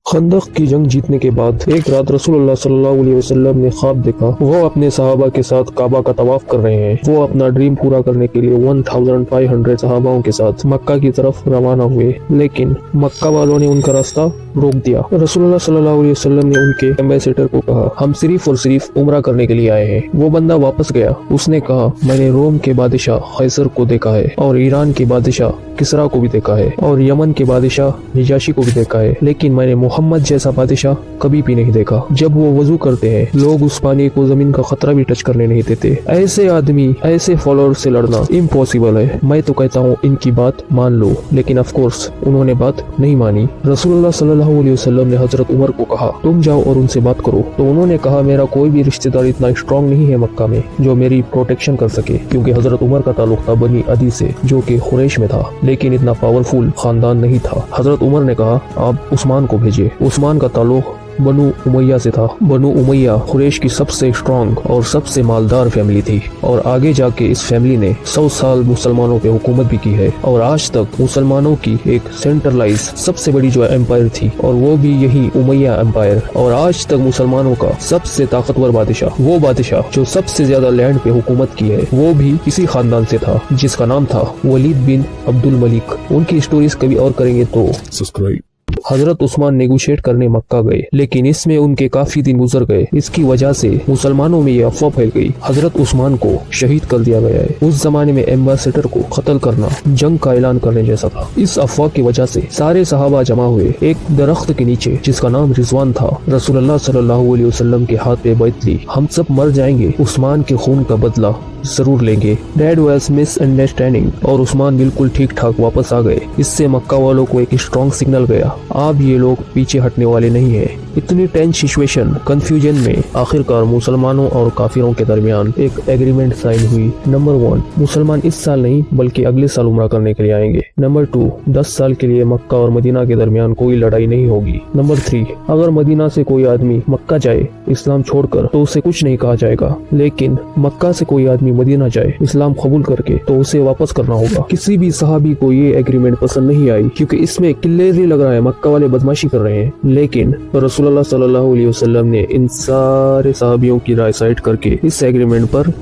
खंदक की जंग जीतने के बाद एक रात रसूलुल्लाह सल्लल्लाहु अलैहि वसल्लम ने ख्वाब देखा। वो अपने सहाबा के साथ काबा का तवाफ कर रहे हैं। वो अपना ड्रीम पूरा करने के लिए 1500 सहाबाओं के साथ मक्का की तरफ रवाना हुए, लेकिन मक्का वालों ने उनका रास्ता रोक दिया। रसूलुल्लाह सल्लल्लाहु अलैहि वसल्लम ने उनके एम्बेसडर को कहा, हम सिर्फ और सिर्फ उम्रा करने के लिए आए हैं। वो बंदा वापस गया। उसने कहा, मैंने रोम के बादशाह कैसर को देखा है और ईरान के बादशाह किसरा को भी देखा है और यमन के बादशाह निजाशी को भी देखा है, लेकिन मैंने मोहम्मद जैसा बादशाह कभी भी नहीं देखा। जब वो वजू करते हैं, लोग उस पानी को जमीन का खतरा भी टच करने नहीं देते। ऐसे आदमी, ऐसे फॉलोअर से लड़ना इम्पॉसिबल है। मैं तो कहता हूँ इनकी बात मान लो, लेकिन ऑफ कोर्स उन्होंने बात नहीं मानी। रसूलुल्लाह सल्लल्लाहु अलैहि वसल्लम ने हजरत उमर को कहा, तुम जाओ और उनसे बात करो। तो उन्होंने कहा, मेरा कोई भी रिश्तेदार इतना स्ट्रॉन्ग नहीं है मक्का में जो मेरी प्रोटेक्शन कर सके, क्योंकि हजरत उमर का ताल्लुक था बनी अदी से, जो कि कुरैश में था, लेकिन इतना पावरफुल खानदान नहीं था। हजरत उमर ने कहा, आप उस्मान को भेजिए। उस्मान का ताल्लुक बनु उमैया से था। बनु उमैया कुरैश की सबसे स्ट्रॉन्ग और सबसे मालदार फैमिली थी, और आगे जाके इस फैमिली ने 100 साल मुसलमानों पे हुकूमत भी की है, और आज तक मुसलमानों की एक सेंट्रलाइज सबसे बड़ी जो एम्पायर थी, और वो भी यही उमैया एम्पायर। और आज तक मुसलमानों का सबसे ताकतवर बादशाह, वो बादशाह जो सबसे ज्यादा लैंड पे हुकूमत की है, वो भी इसी खानदान से था, जिसका नाम था वलीद बिन अब्दुल मलिक। उनकी स्टोरीज कभी और करेंगे तो सब्सक्राइब। हजरत उस्मान नेगोशिएट करने मक्का गए, लेकिन इसमें उनके काफी दिन गुजर गए। इसकी वजह से मुसलमानों में ये अफवाह फैल गई, हजरत उस्मान को शहीद कर दिया गया है। उस जमाने में एम्बेसडर को कत्ल करना जंग का ऐलान करने जैसा था। इस अफवाह की वजह से सारे सहाबा जमा हुए एक दरख्त के नीचे, जिसका नाम रिजवान था। रसूलुल्लाह सल्लल्लाहु अलैहि वसल्लम के हाथ पे बैत ली, हम सब मर जाएंगे, उस्मान के खून का बदला जरूर लेंगे। डैड वाज मिसअंडरस्टैंडिंग, और उस्मान बिल्कुल ठीक ठाक वापस आ गए। इससे मक्का वालों को एक स्ट्रॉन्ग सिग्नल गया, अब ये लोग पीछे हटने वाले नहीं है। इतनी टेंस सिचुएशन, कंफ्यूजन में आखिरकार मुसलमानों और काफिरों के दरमियान एक एग्रीमेंट साइन हुई। नंबर 1, मुसलमान इस साल नहीं बल्कि अगले साल उम्रा करने के लिए आएंगे। नंबर 2, 10 साल के लिए मक्का और मदीना के दरमियान कोई लड़ाई नहीं होगी। नंबर 3, अगर मदीना से कोई आदमी मक्का जाए इस्लाम छोड़कर तो उसे कुछ नहीं कहा जाएगा, लेकिन मक्का से कोई आदमी मदीना जाए इस्लाम कबूल करके तो उसे वापस करना होगा। किसी भी सहाबी को ये एग्रीमेंट पसंद नहीं आई, क्योंकि इसमें क्लियरली लग रहा है मक्का वाले बदमाशी कर रहे हैं। लेकिन रसूलुल्लाह सल्लल्लाहु अलैहि वसल्लम ने इन सारे सहाबियों की राय साइड करके इस एग्रीमेंट पर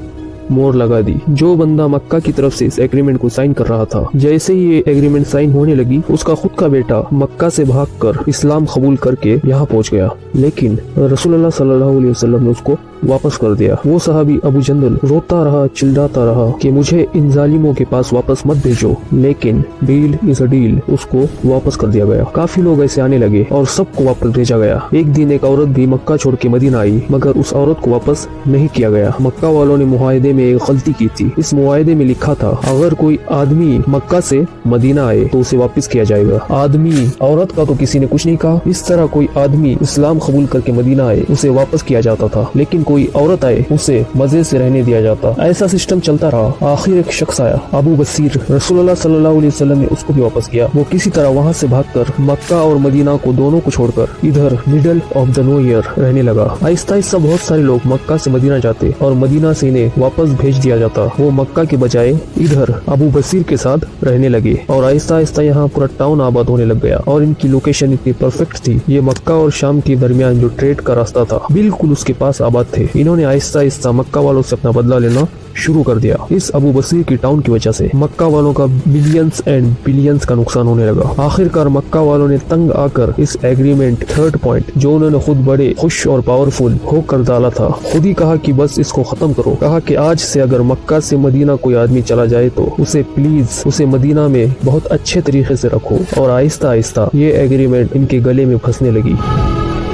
मोहर लगा दी। जो बंदा मक्का की तरफ से इस एग्रीमेंट को साइन कर रहा था, जैसे ही ये एग्रीमेंट साइन होने लगी, उसका खुद का बेटा मक्का से भागकर इस्लाम कबूल करके यहाँ पहुँच गया, लेकिन रसूलुल्लाह सल्लल्लाहु अलैहि वसल्लम ने उसको वापस कर दिया। वो सहाबी अबू जंदल रोता रहा, चिल्लाता रहा कि मुझे इन जालिमों के पास वापस मत भेजो, लेकिन डील इज अ डील, उसको वापस कर दिया गया। काफी लोग ऐसे आने लगे और सबको वापस भेजा गया। एक दिन एक औरत भी मक्का छोड़ के मदीना आई, मगर उस औरत को वापस नहीं किया गया। मक्का वालों ने मुआहदे में एक गलती की थी। इस मुआहदे में लिखा था, अगर कोई आदमी मक्का से मदीना आए तो उसे वापस किया जाएगा। आदमी, औरत का तो किसी ने कुछ नहीं कहा। इस तरह कोई आदमी इस्लाम कबूल करके मदीना आए उसे वापस किया जाता था, लेकिन कोई औरत आए उसे मजे से रहने दिया जाता। ऐसा सिस्टम चलता रहा। आखिर एक शख्स आया, अबू बसीर। रसूलुल्लाह सल्लल्लाहु अलैहि वसल्लम ने उसको भी वापस किया। वो किसी तरह वहाँ से भागकर मक्का और मदीना को दोनों को छोड़कर इधर middle of the nowhere रहने लगा। आहिस्ता आहिस्ता बहुत सारे लोग मक्का से मदीना जाते और मदीना से इन्हें वापस भेज दिया जाता। वो मक्का के बजाय इधर अबू बसीर के साथ रहने लगे, और आहिस्ता आहिस्ता यहाँ पूरा टाउन आबाद होने लग गया। और इनकी लोकेशन इतनी परफेक्ट थी, ये मक्का और शाम के दरमियान जो ट्रेड का रास्ता था बिल्कुल उसके पास आबाद थे। इन्होंने आहिस्ता आहिस्ता मक्का वालों से अपना बदला लेना शुरू कर दिया। इस अबू बसीर की टाउन की वजह से मक्का वालों का बिलियंस एंड बिलियंस का नुकसान होने लगा। आखिरकार मक्का वालों ने तंग आकर इस एग्रीमेंट थर्ड पॉइंट, जो उन्होंने खुद बड़े खुश और पावरफुल होकर डाला था, खुद ही कहा कि बस इसको खत्म करो। कहा कि आज से अगर मक्का से मदीना कोई आदमी चला जाए तो उसे प्लीज उसे मदीना में बहुत अच्छे तरीके से रखो। और आहिस्ता आहिस्ता ये एग्रीमेंट इनके गले में फंसने लगी।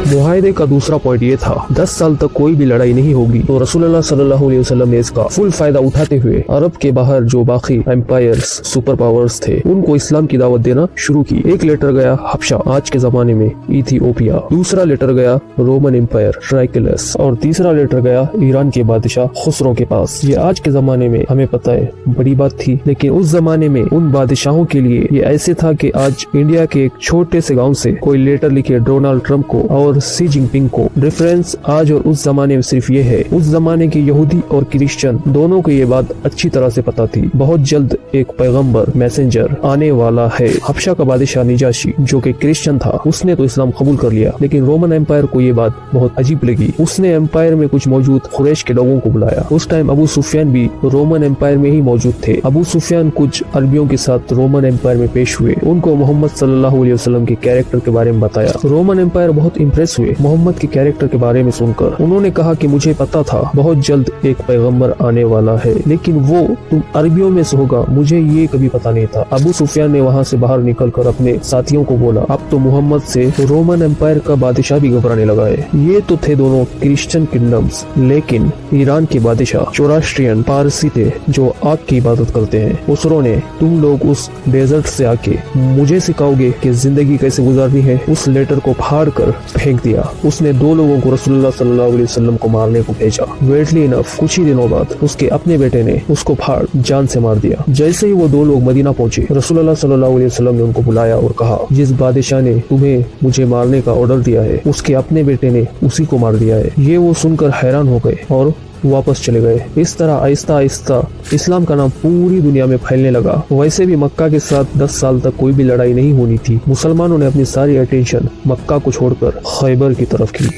मुआहदे का दूसरा पॉइंट ये था, 10 साल तक कोई भी लड़ाई नहीं होगी। तो रसूलुल्लाह सल्लल्लाहु अलैहि वसल्लम ने इसका फुल फायदा उठाते हुए अरब के बाहर जो बाकी एम्पायर्स, सुपर पावर्स थे, उनको इस्लाम की दावत देना शुरू की। एक लेटर गया हबशा, आज के जमाने में इथियोपिया। दूसरा लेटर गया रोमन एम्पायर ट्राइकलस, और तीसरा लेटर गया ईरान के बादशाह खुसरो के पास। ये आज के जमाने में हमें पता है बड़ी बात थी, लेकिन उस जमाने में उन बादशाहों के लिए ये ऐसे था कि आज इंडिया के एक छोटे से गाँव से कोई लेटर लिखे डोनाल्ड ट्रंप को और और सी जिनपिंग को। रेफरेंस आज और उस जमाने में सिर्फ ये है, उस जमाने के यहूदी और क्रिश्चियन दोनों को ये बात अच्छी तरह से पता थी, बहुत जल्द एक पैगंबर मैसेंजर आने वाला है। हबशा का बादशाह निजाशी जो कि क्रिश्चियन था, उसने तो इस्लाम कबूल कर लिया, लेकिन रोमन एम्पायर को ये बात बहुत अजीब लगी। उसने एम्पायर में कुछ मौजूद कुरैश के लोगों को बुलाया। उस टाइम अबू सुफियान भी रोमन एम्पायर में ही मौजूद थे। अबू सुफियान कुछ अरबियों के साथ रोमन एम्पायर में पेश हुए, उनको मोहम्मद सल्लल्लाहु अलैहि वसल्लम के कैरेक्टर के बारे में बताया। रोमन एम्पायर बहुत इम्प्रेस हुए मोहम्मद के कैरेक्टर के बारे में सुनकर। उन्होंने कहा कि मुझे पता था बहुत जल्द एक पैगंबर आने वाला है, लेकिन वो तुम अरबियों में से होगा, मुझे ये कभी पता नहीं था। अबू सुफियान ने वहाँ से बाहर निकलकर अपने साथियों को बोला, अब तो मोहम्मद से रोमन एम्पायर का बादशाह भी घबराने लगा है। ये तो थे दोनों क्रिश्चियन किंगडम्स, लेकिन ईरान के बादशाह जोरास्ट्रियन पारसी थे जो आग की इबादत करते हैं। उसरों ने तुम लोग उस डेजर्ट से आके मुझे सिखाओगे कि जिंदगी कैसे गुजारनी है, उस लेटर को फाड़ कर फेंक दिया। उसने 2 लोगों को रसूलुल्लाह सल्लल्लाहु अलैहि वसल्लम को मारने को भेजा। वेटली इनफ कुछ ही दिनों बाद उसके अपने बेटे ने उसको फाड़ जान से मार दिया। जैसे ही वो 2 लोग मदीना पहुंचे, रसूलुल्लाह सल्लल्लाहु अलैहि वसल्लम ने उनको बुलाया और कहा, जिस बादशाह ने तुम्हें मुझे मारने का ऑर्डर दिया है, उसके अपने बेटे ने उसी को मार दिया है। ये वो सुनकर हैरान हो गए और वापस चले गए। इस तरह आहिस्ता आहिस्ता इस्लाम का नाम पूरी दुनिया में फैलने लगा। वैसे भी मक्का के साथ 10 साल तक कोई भी लड़ाई नहीं होनी थी। मुसलमानों ने अपनी सारी अटेंशन मक्का को छोड़कर खैबर की तरफ की।